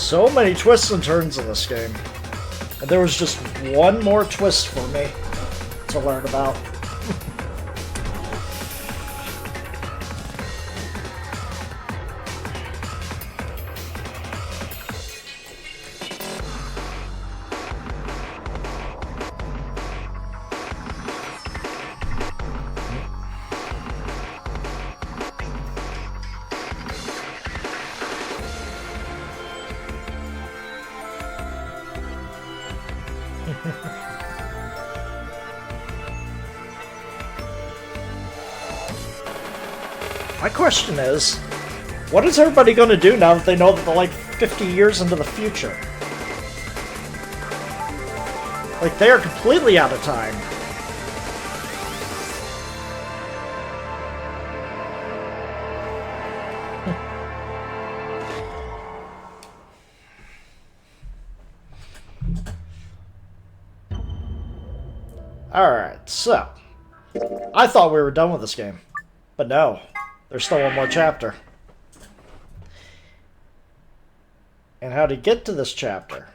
So many twists and turns in this game. And there was just one more twist for me to learn about. My question is, what is everybody going to do now that they know that they're like 50 years into the future? Like, they are completely out of time. Alright, so I thought we were done with this game, but no, there's still one more chapter. And how to get to this chapter,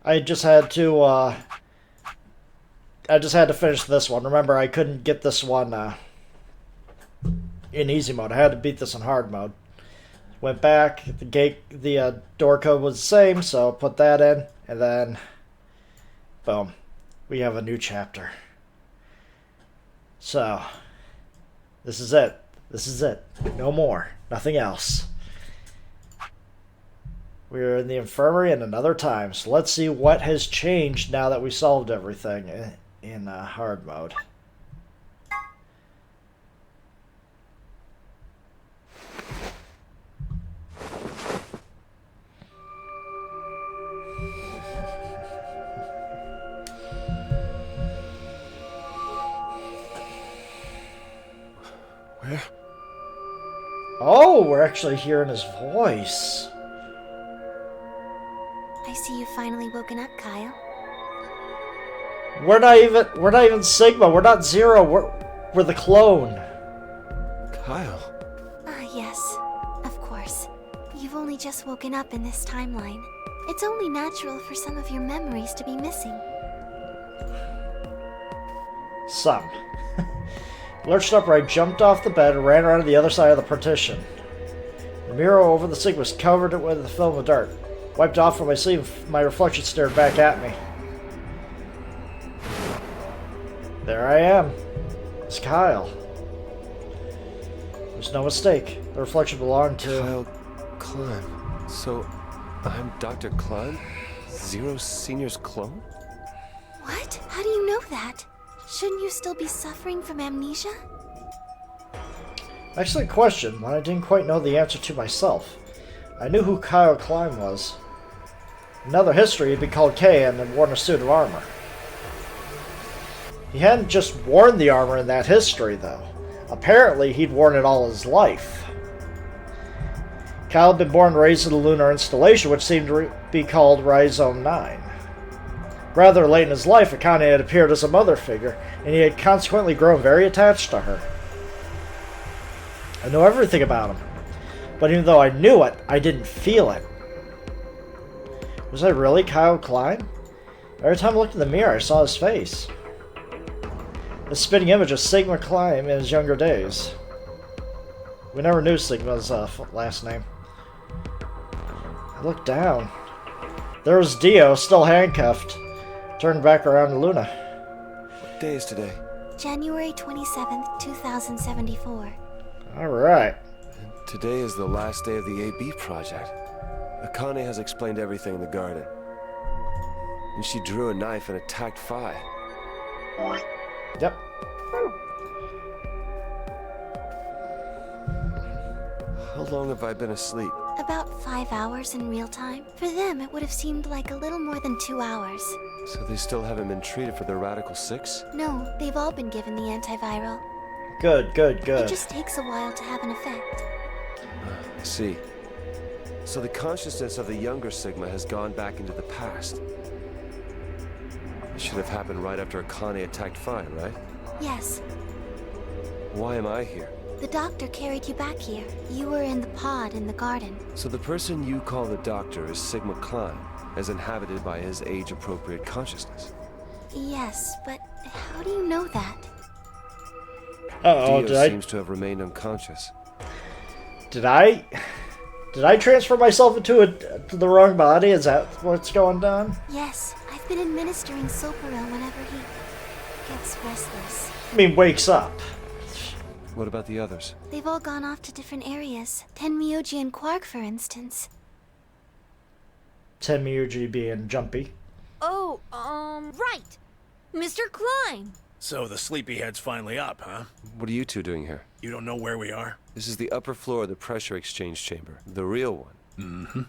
I just had to finish this one. Remember, I couldn't get this one in easy mode. I had to beat this in hard mode. Went back, the door code was the same, so put that in, and then boom, we have a new chapter. So, this is it. This is it. No more. Nothing else. We're in the infirmary in another time, so let's see what has changed now that we solved everything in hard mode. Where? Oh, we're actually hearing his voice. I see you've finally woken up, Kyle. We're not even Sigma. We're not Zero. We're the clone. Kyle. Ah, yes. Of course. You've only just woken up in this timeline. It's only natural for some of your memories to be missing. Some. Lurched upright, jumped off the bed, and ran around to the other side of the partition. The mirror over the sink was covered with a film of dirt. Wiped off from my sleeve, my reflection stared back at me. There I am. It's Kyle. There's no mistake. The reflection belonged to... Kyle Klein. So, I'm Dr. Klein? Zero Senior's clone? What? How do you know that? Shouldn't you still be suffering from amnesia? Excellent question, one I didn't quite know the answer to myself. I knew who Kyle Klein was. In another history, he'd been called K.N. and worn a suit of armor. He hadn't just worn the armor in that history, though. Apparently, he'd worn it all his life. Kyle had been born and raised in the lunar installation, which seemed to be called Rhizome 9. Rather late in his life, Akane had appeared as a mother figure, and he had consequently grown very attached to her. I know everything about him, but even though I knew it, I didn't feel it. Was I really Kyle Klein? Every time I looked in the mirror, I saw his face. The spitting image of Sigma Klein in his younger days. We never knew Sigma's last name. I looked down. There was Dio, still handcuffed. Turned back around to Luna. What day is today? January 27th, 2074. Alright. And today is the last day of the AB project. Akane has explained everything in the garden. And she drew a knife and attacked Phi. Yep. How long have I been asleep? About 5 hours in real time. For them, it would have seemed like a little more than 2 hours. So they still haven't been treated for their Radical 6? No, they've all been given the antiviral. Good, good, It good. just takes a while to have an effect. I see. So the consciousness of the younger Sigma has gone back into the past. It should have happened right after Akane attacked Phi, right? Yes. Why am I here? The doctor carried you back here. You were in the pod in the garden. So the person you call the Doctor is Sigma Klein, as inhabited by his age-appropriate consciousness. Yes, but how do you know that? Uh-oh, Dio seems to have remained unconscious. Did I transfer myself into the wrong body? Is that what's going on? Yes, I've been administering Soparil whenever he gets restless. I mean, wakes up. What about the others? They've all gone off to different areas. Tenmyoji and Quark, for instance. Tenmyoji being jumpy. Oh, right. Mr. Klein. So the sleepyhead's finally up, huh? What are you two doing here? You don't know where we are? This is the upper floor of the pressure exchange chamber, the real one. Mm-hmm.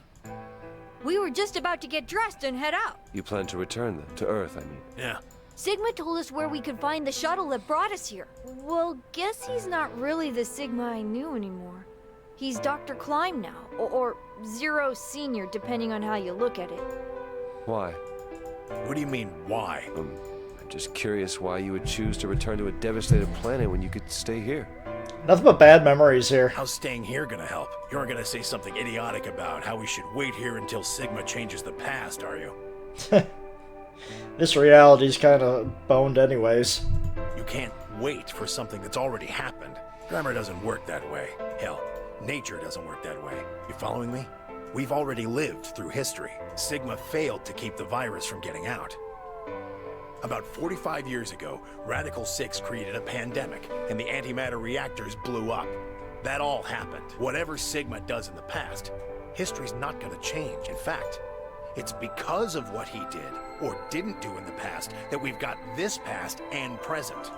We were just about to get dressed and head out. You plan to return them, to Earth, I mean. Yeah. Sigma told us where we could find the shuttle that brought us here. Well, guess he's not really the Sigma I knew anymore. He's Dr. Klein now, or Zero Senior, depending on how you look at it. Why? What do you mean, why? I'm just curious why you would choose to return to a devastated planet when you could stay here. Nothing but bad memories here. How's staying here gonna help? You aren't gonna say something idiotic about how we should wait here until Sigma changes the past, are you? This reality's kind of boned anyways. You can't wait for something that's already happened. Grammar doesn't work that way. Hell, nature doesn't work that way. You following me? We've already lived through history. Sigma failed to keep the virus from getting out. About 45 years ago, Radical 6 created a pandemic, and the antimatter reactors blew up. That all happened. Whatever Sigma does in the past, history's not gonna change. In fact, it's because of what he did, or didn't do in the past, that we've got this past and present.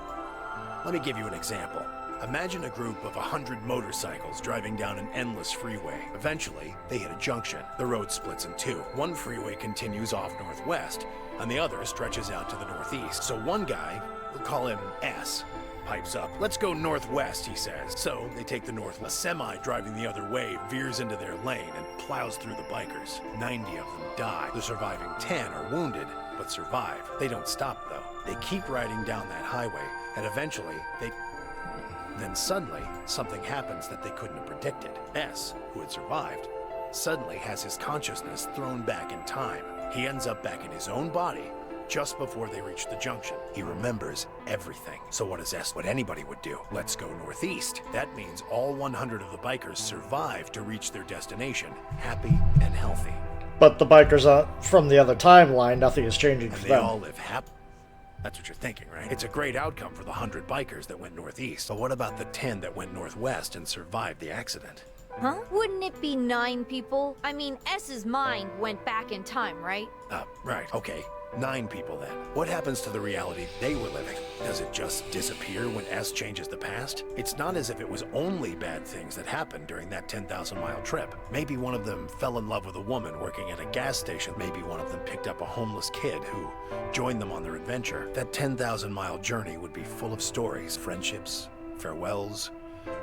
Let me give you an example. Imagine a group of 100 motorcycles driving down an endless freeway. Eventually, they hit a junction. The road splits in two. One freeway continues off northwest, and the other stretches out to the northeast. So one guy, we'll call him S, pipes up. "Let's go northwest," he says. So they take the northwest. A semi driving the other way veers into their lane and plows through the bikers. 90 of them die. The surviving 10 are wounded, but survive. They don't stop, though. They keep riding down that highway, and eventually, Then suddenly, something happens that they couldn't have predicted. S, who had survived, suddenly has his consciousness thrown back in time. He ends up back in his own body just before they reach the junction. He remembers everything. So what does S, what anybody would do? Let's go northeast. That means all 100 of the bikers survive to reach their destination, happy and healthy. But the bikers from the other timeline, nothing is changing And for they them. all live happy. That's what you're thinking, right? It's a great outcome for the 100 bikers that went northeast. But what about the 10 that went northwest and survived the accident? Huh? Wouldn't it be 9 people? I mean, S's mind went back in time, right? Right, okay. 9 people then. What happens to the reality they were living? Does it just disappear when S changes the past? It's not as if it was only bad things that happened during that 10,000-mile trip. Maybe one of them fell in love with a woman working at a gas station. Maybe one of them picked up a homeless kid who joined them on their adventure. That 10,000-mile journey would be full of stories, friendships, farewells,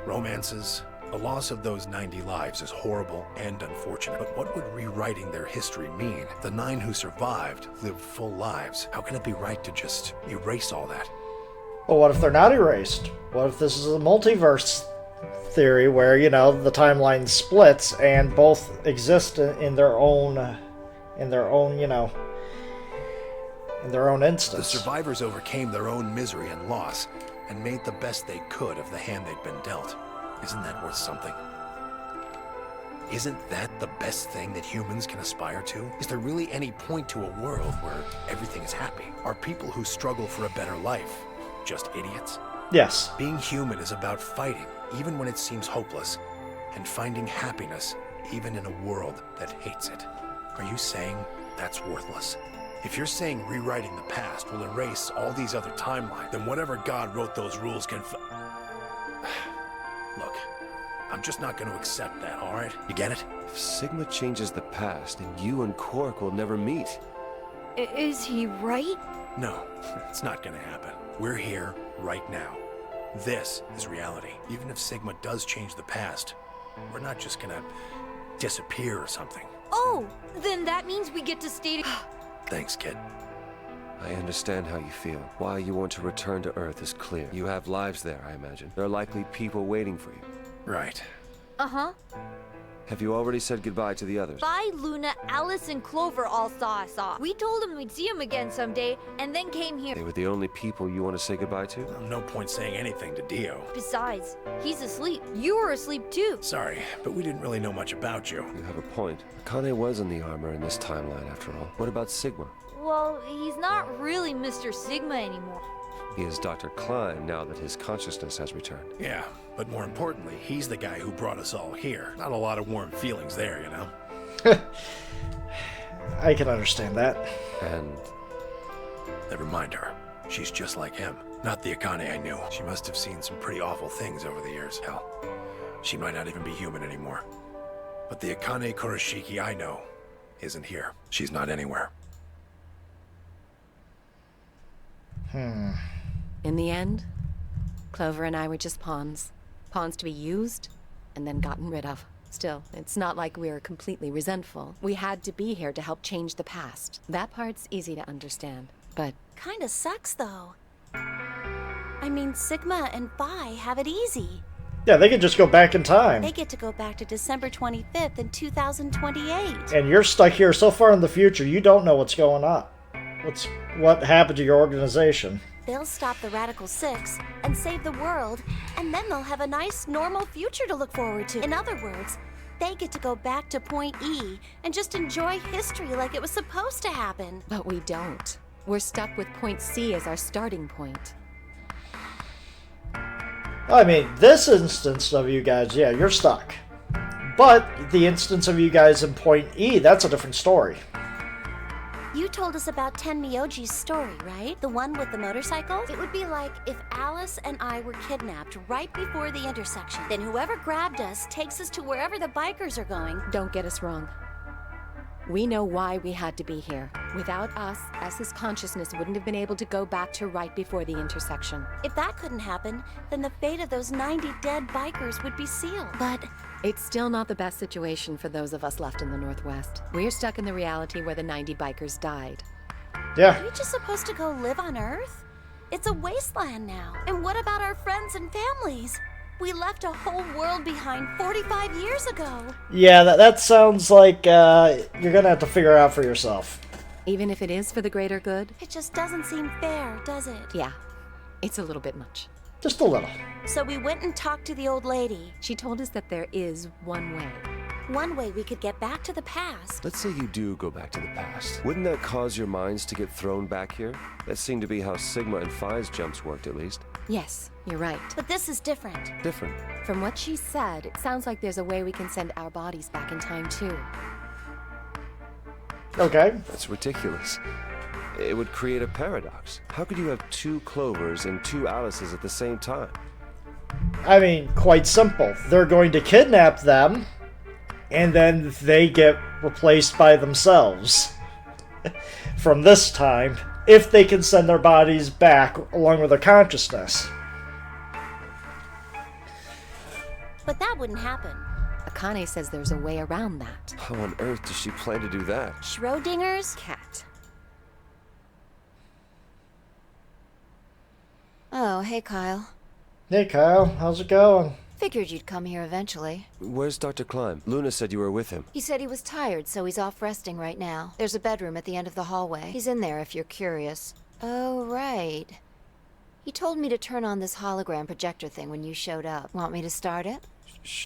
romances. The loss of those 90 lives is horrible and unfortunate, but what would rewriting their history mean? The 9 who survived lived full lives. How can it be right to just erase all that? Well, what if they're not erased? What if this is a multiverse theory where, the timeline splits and both exist in their own, in their own The instance? survivors overcame their own misery and loss and made the best they could of the hand they'd been dealt. Isn't that worth something? Isn't that the best thing that humans can aspire to? Is there really any point to a world where everything is happy? Are people who struggle for a better life just idiots? Yes. Being human is about fighting, even when it seems hopeless, and finding happiness, even in a world that hates it. Are you saying that's worthless? If you're saying rewriting the past will erase all these other timelines, then whatever God wrote those rules can Look, I'm just not going to accept that, all right? You get it? If Sigma changes the past, then you and Quark will never meet. Is he right? No, it's not going to happen. We're here right now. This is reality. Even if Sigma does change the past, we're not just going to disappear or something. Oh, then that means we get to stay Thanks, kid. I understand how you feel. Why you want to return to Earth is clear. You have lives there, I imagine. There are likely people waiting for you. Right. Uh-huh. Have you already said goodbye to the others? Vi, Luna, Alice, and Clover all saw us off. We told them we'd see him again someday, and then came here. They were the only people you want to say goodbye to? No point saying anything to Dio. Besides, he's asleep. You were asleep too. Sorry, but we didn't really know much about you. You have a point. Akane was in the armor in this timeline, after all. What about Sigma? Well, he's not really Mr. Sigma anymore. He is Dr. Klein now that his consciousness has returned. Yeah, but more importantly, he's the guy who brought us all here. Not a lot of warm feelings there, you know? I can understand that. And Never mind her. She's just like him. Not the Akane I knew. She must have seen some pretty awful things over the years. Hell, she might not even be human anymore. But the Akane Kurashiki I know isn't here. She's not anywhere. In the end, Clover and I were just pawns. Pawns to be used and then gotten rid of. Still, it's not like we're completely resentful. We had to be here to help change the past. That part's easy to understand. But Kinda sucks, though. I mean, Sigma and Vi have it easy. Yeah, they could just go back in time. They get to go back to December 25th in 2028. And you're stuck here so far in the future, you don't know what's going on. What happened to your organization? They'll stop the Radical Six and save the world, and then they'll have a nice, normal future to look forward to. In other words, they get to go back to Point E and just enjoy history like it was supposed to happen. But we don't. We're stuck with Point C as our starting point. I mean, this instance of you guys, yeah, you're stuck. But the instance of you guys in Point E, that's a different story. You told us about Tenmyoji's story, right? The one with the motorcycle? It would be like if Alice and I were kidnapped right before the intersection. Then whoever grabbed us takes us to wherever the bikers are going. Don't get us wrong. We know why we had to be here. Without us, S's consciousness wouldn't have been able to go back to right before the intersection. If that couldn't happen, then the fate of those 90 dead bikers would be sealed. But It's still not the best situation for those of us left in the Northwest. We're stuck in the reality where the 90 bikers died. Yeah. are we just supposed to go live on Earth? It's a wasteland now. And what about our friends and families? We left a whole world behind 45 years ago. Yeah, that sounds like you're gonna have to figure out for yourself. Even if it is for the greater good, It just doesn't seem fair, does it? yeah, it's a little bit much. Just a little. So we went and talked to the old lady. She told us that there is one way. One way we could get back to the past. Let's say you do go back to the past. Wouldn't that cause your minds to get thrown back here? That seemed to be how Sigma and Phi's jumps worked, at least. Yes, you're right. But this is different. Different. From what she said, it sounds like there's a way we can send our bodies back in time too. Okay. That's ridiculous. It would create a paradox. How could you have two Clovers and two Alices at the same time? I mean, quite simple. They're going to kidnap them, and then they get replaced by themselves. From this time, if they can send their bodies back along with their consciousness. But that wouldn't happen. Akane says there's a way around that. How on earth does she plan to do that? Schrodinger's? Cat. Oh, hey Kyle. Hey Kyle, how's it going? Figured you'd come here eventually. Where's Dr. Klein? Luna said you were with him. He said he was tired, so he's off resting right now. There's a bedroom at the end of the hallway. He's in there if you're curious. Oh, right. He told me to turn on this hologram projector thing when you showed up. Want me to start it? Shh.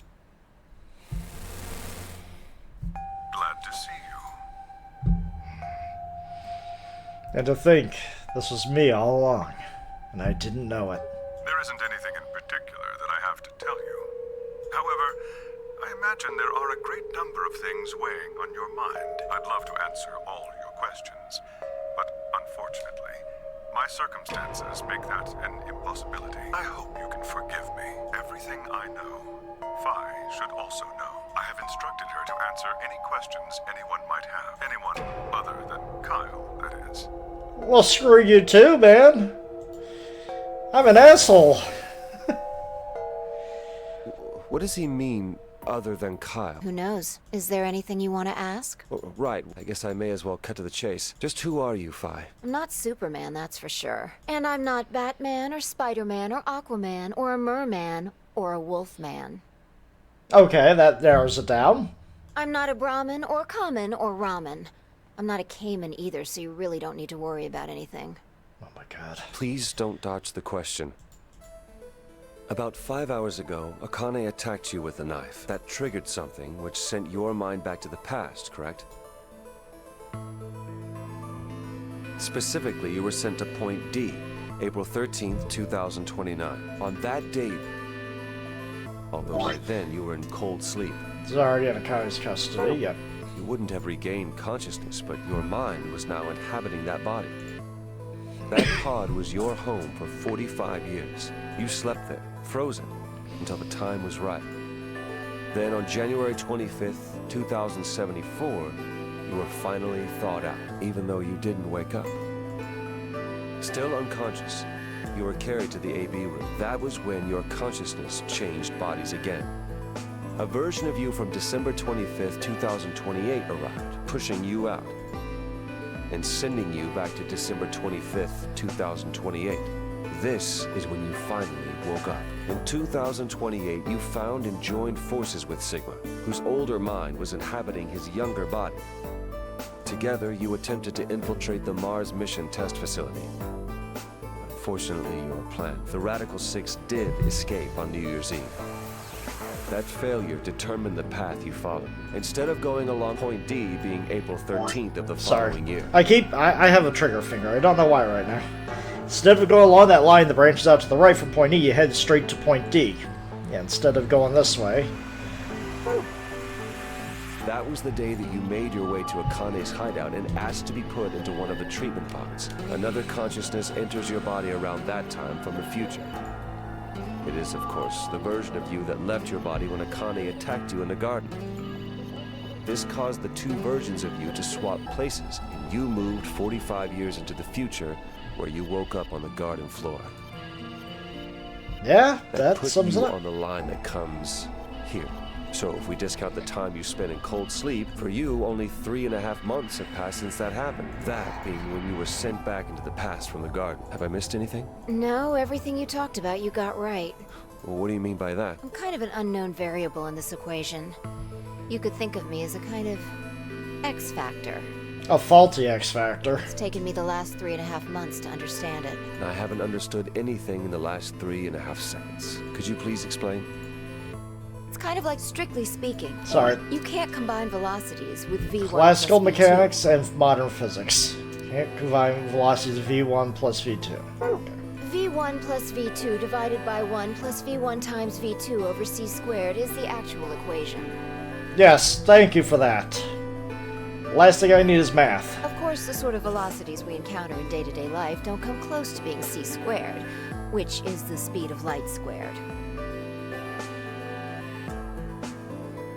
Glad to see you. And to think, this was me all along, and I didn't know it. There isn't anything in particular that I have to tell you. However, I imagine there are a great number of things weighing on your mind. I'd love to answer all your questions, but unfortunately, my circumstances make that an impossibility. I hope you can forgive me. Everything I know, Phi should also know. I have instructed her to answer any questions anyone might have. Anyone other than Kyle, that is. Well, screw you too, man. I'm an asshole. What does he mean other than Kyle? Who knows? Is there anything you want to ask? Oh, right, I guess I may as well cut to the chase. Just who are you, Phi? I'm not Superman, that's for sure. And I'm not Batman or Spider-Man or Aquaman or a Merman or a Wolfman. Okay, that narrows it down. I'm not a Brahmin or Kamen or Ramen. I'm not a Cayman either, so you really don't need to worry about anything. Oh my god. Please don't dodge the question. About 5 hours ago, Akane attacked you with a knife. That triggered something which sent your mind back to the past, correct? Specifically, you were sent to Point D, April 13th, 2029. On that date, although by then you were in cold sleep, It's already in Akane's custody, yep. you wouldn't have regained consciousness, but your mind was now inhabiting that body. That pod was your home for 45 years. You slept there, frozen, until the time was right. Then on January 25th, 2074, you were finally thawed out, even though you didn't wake up. Still unconscious, you were carried to the AB room. That was when your consciousness changed bodies again. A version of you from December 25th, 2028 arrived, pushing you out, and sending you back to December 25th, 2028. This is when you finally woke up. In 2028, you found and joined forces with Sigma, whose older mind was inhabiting his younger body. Together, you attempted to infiltrate the Mars mission test facility. Unfortunately, your plan, the Radical Six, did escape on New Year's Eve. That failure determined the path you followed. Instead of going along Point D being April 13th of the following year. I have a trigger finger. I don't know why right now. Instead of going along that line that branches out to the right from Point E, you head straight to Point D. Yeah, instead of going this way. That was the day that you made your way to Akane's hideout and asked to be put into one of the treatment pods. Another consciousness enters your body around that time from the future. It is, of course, the version of you that left your body when Akane attacked you in the garden. This caused the two versions of you to swap places, and you moved 45 years into the future, where you woke up on the garden floor. Yeah, that put sums you it up. on the line that comes here. So if we discount the time you spent in cold sleep, for you, only 3.5 months have passed since that happened. That being when you were sent back into the past from the garden. Have I missed anything? No, everything you talked about you got right. Well, what do you mean by that? I'm kind of an unknown variable in this equation. You could think of me as a kind of X factor. A faulty X Factor. It's taken me the last 3.5 months to understand it. I haven't understood anything in the last 3.5 seconds. Could you please explain? It's kind of like strictly speaking. Sorry. You can't combine velocities with V1 Classical plus V2. mechanics and modern physics. Can't combine velocities V1 plus V2. Okay. V1 plus V2 divided by 1 plus V1 times V2 over C squared is the actual equation. Yes, thank you for that. Last thing I need is math. Of course, the sort of velocities we encounter in day-to-day life don't come close to being C squared, which is the speed of light squared.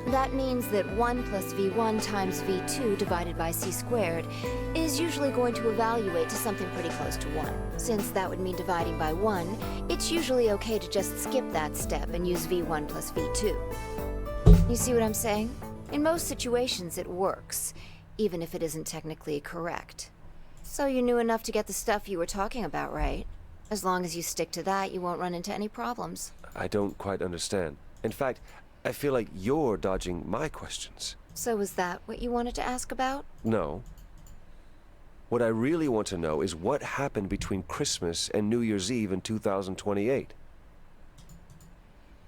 That means that 1 plus V1 times V2 divided by C squared is usually going to evaluate to something pretty close to 1. Since that would mean dividing by 1, it's usually okay to just skip that step and use V1 plus V2. You see what I'm saying? In most situations it works, even if it isn't technically correct. So you knew enough to get the stuff you were talking about right. As long as you stick to that, you won't run into any problems. I don't quite understand. In fact, I feel like you're dodging my questions. So is that what you wanted to ask about? No. What I really want to know is what happened between Christmas and New Year's Eve in 2028.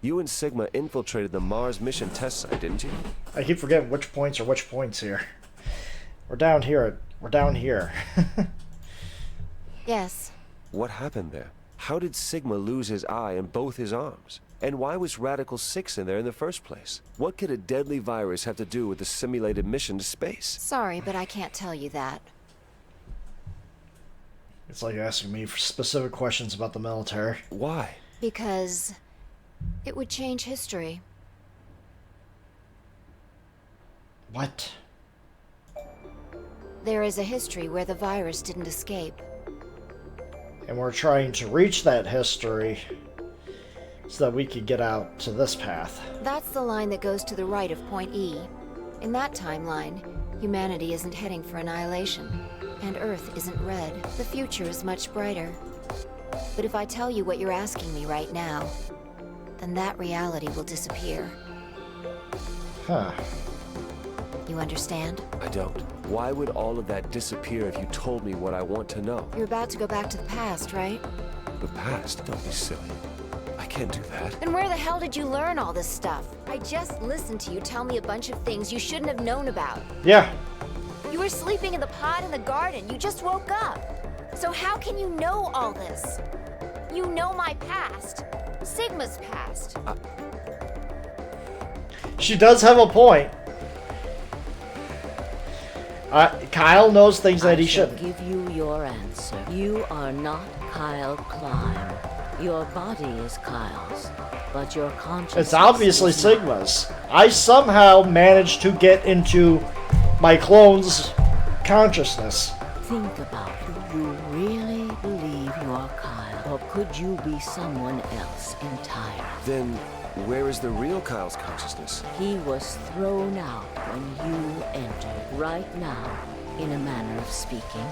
You and Sigma infiltrated the Mars mission test site, didn't you? I keep forgetting which points are which points here. We're down here. We're down here. Yes. What happened there? How did Sigma lose his eye and both his arms? And why was Radical Six in there in the first place? What could a deadly virus have to do with the simulated mission to space? Sorry, but I can't tell you that. It's like asking me for specific questions about the military. Why? Because it would change history. What? There is a history where the virus didn't escape. And we're trying to reach that history. so that we could get out to this path. That's the line that goes to the right of Point E. In that timeline, humanity isn't heading for annihilation, and Earth isn't red. The future is much brighter. But if I tell you what you're asking me right now, then that reality will disappear. Huh. You understand? I don't. Why would all of that disappear if you told me what I want to know? You're about to go back to the past, right? The past? Don't be silly. I can't do that. Then where the hell did you learn all this stuff? I just listened to you tell me a bunch of things you shouldn't have known about. Yeah. You were sleeping in the pod in the garden. You just woke up. So how can you know all this? You know my past. Sigma's past. She does have a point. Kyle knows things that he shouldn't. I shall give you your answer. You are not Kyle Klein. Your body is Kyle's, but your consciousness It's obviously is not. Sigma's. I somehow managed to get into my clone's consciousness. Think about it. Do you really believe you are Kyle, or could you be someone else entirely? Then, where is the real Kyle's consciousness? He was thrown out when you entered. Right now, in a manner of speaking,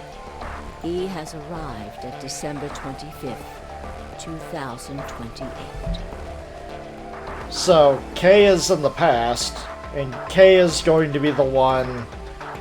he has arrived at December 25th, 2028. So, Kay is in the past, and Kay is going to be the one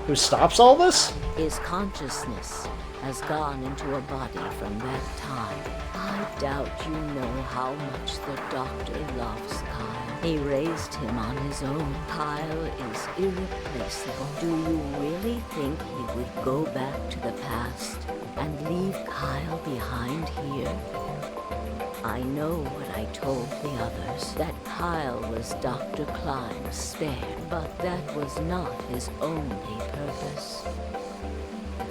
who stops all this? His consciousness has gone into a body from that time. I doubt you know how much the Doctor loves Kyle. He raised him on his own. Kyle is irreplaceable. Do you really think he would go back to the past and leave Kyle behind here? I know what I told the others, that Kyle was Dr. Klein's spare, but that was not his only purpose.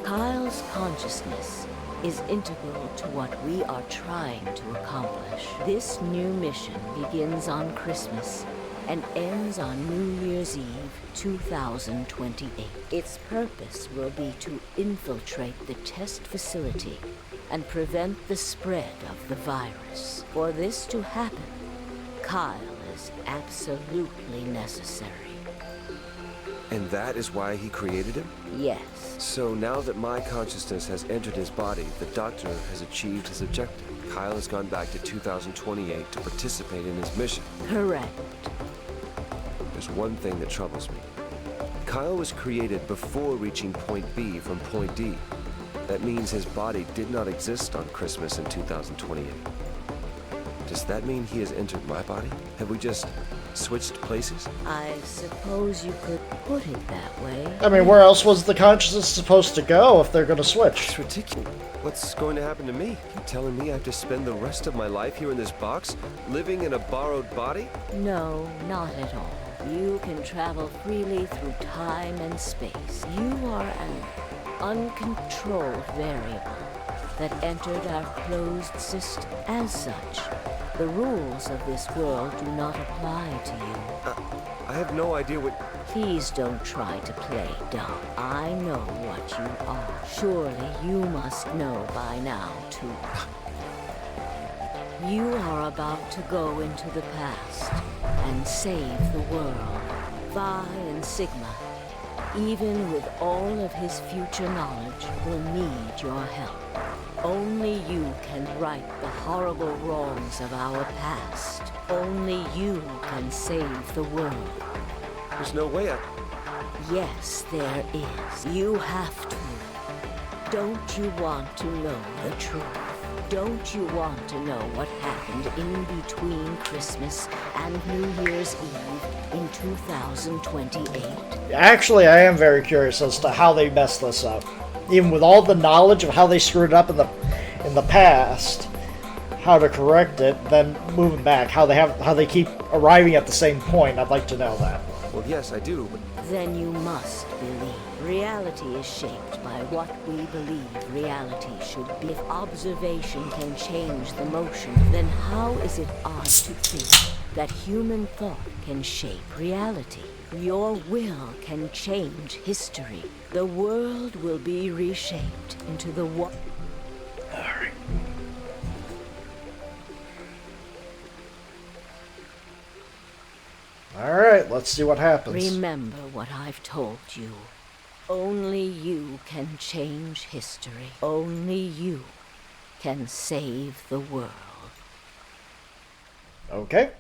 Kyle's consciousness is integral to what we are trying to accomplish. This new mission begins on Christmas and ends on New Year's Eve, 2028. Its purpose will be to infiltrate the test facility and prevent the spread of the virus. For this to happen, Kyle is absolutely necessary. And that is why he created him? Yes. So now that my consciousness has entered his body, the Doctor has achieved his objective. Kyle has gone back to 2028 to participate in his mission. Correct. There's one thing that troubles me. Kyle was created before reaching Point B from Point D. That means his body did not exist on Christmas in 2028. Does that mean he has entered my body? Have we just switched places? I suppose you could put it that way. I mean, where else was the consciousness supposed to go if they're going to switch? It's ridiculous. What's going to happen to me? You telling me I have to spend the rest of my life here in this box, living in a borrowed body? No, not at all. You can travel freely through time and space. You are an uncontrolled variable that entered our closed system. As such, the rules of this world do not apply to you. I have no idea what... Please don't try to play dumb. I know what you are. Surely you must know by now, too. You are about to go into the past and save the world. Vi and Sigma, even with all of his future knowledge, will need your help. Only you can right the horrible wrongs of our past. Only you can save the world. There's no way I... Yes, there is. You have to. Don't you want to know the truth? Don't you want to know what happened in between Christmas and New Year's Eve in 2028? Actually, I am very curious as to how they messed this up. Even with all the knowledge of how they screwed it up in the past, how to correct it, then moving back, how they keep arriving at the same point. I'd like to know that. Well, yes, I do, but... Then you must believe. Reality is shaped by what we believe reality should be. If observation can change the motion, then how is it odd to think that human thought can shape reality? Your will can change history. The world will be reshaped into the one. Alright, let's see what happens. Remember what I've told you. Only you can change history. Only you can save the world. Okay.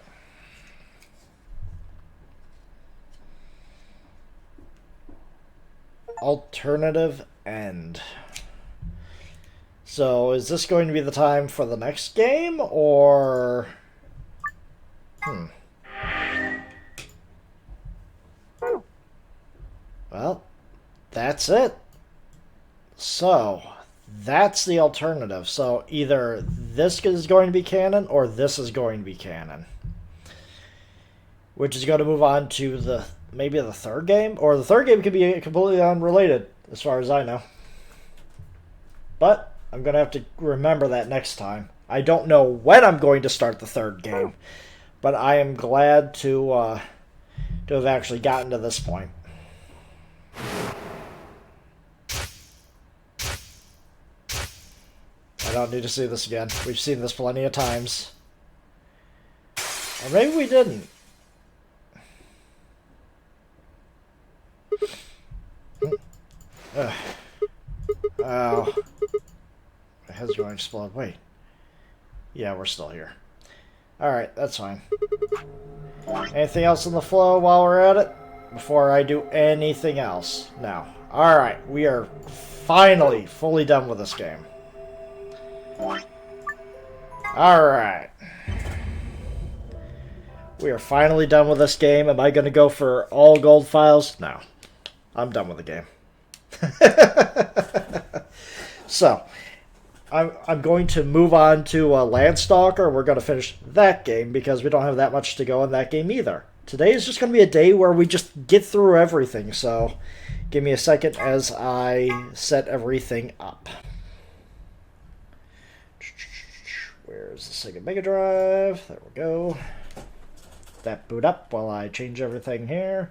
Alternative end. So, is this going to be the time for the next game, or... Well, that's it. So, that's the alternative. So, either this is going to be canon, or this is going to be canon. Which is going to move on to the maybe the third game, or the third game could be completely unrelated, as far as I know. But I'm going to have to remember that next time. I don't know when I'm going to start the third game, but I am glad to have actually gotten to this point. I don't need to see this again. We've seen this plenty of times. Or maybe we didn't. Ugh. Oh. My head's going to explode. Wait. Yeah, we're still here. Alright, that's fine. Anything else in the flow while we're at it? Before I do anything else? No. Alright, we are finally fully done with this game. Alright. We are finally done with this game. Am I going to go for all gold files? No. I'm done with the game. So, I'm going to move on to Landstalker. We're going to finish that game because we don't have that much to go in that game either. Today is just going to be a day where we just get through everything. So, give me a second as I set everything up. Where's the Sega Mega Drive? There we go. That boot up while I change everything here.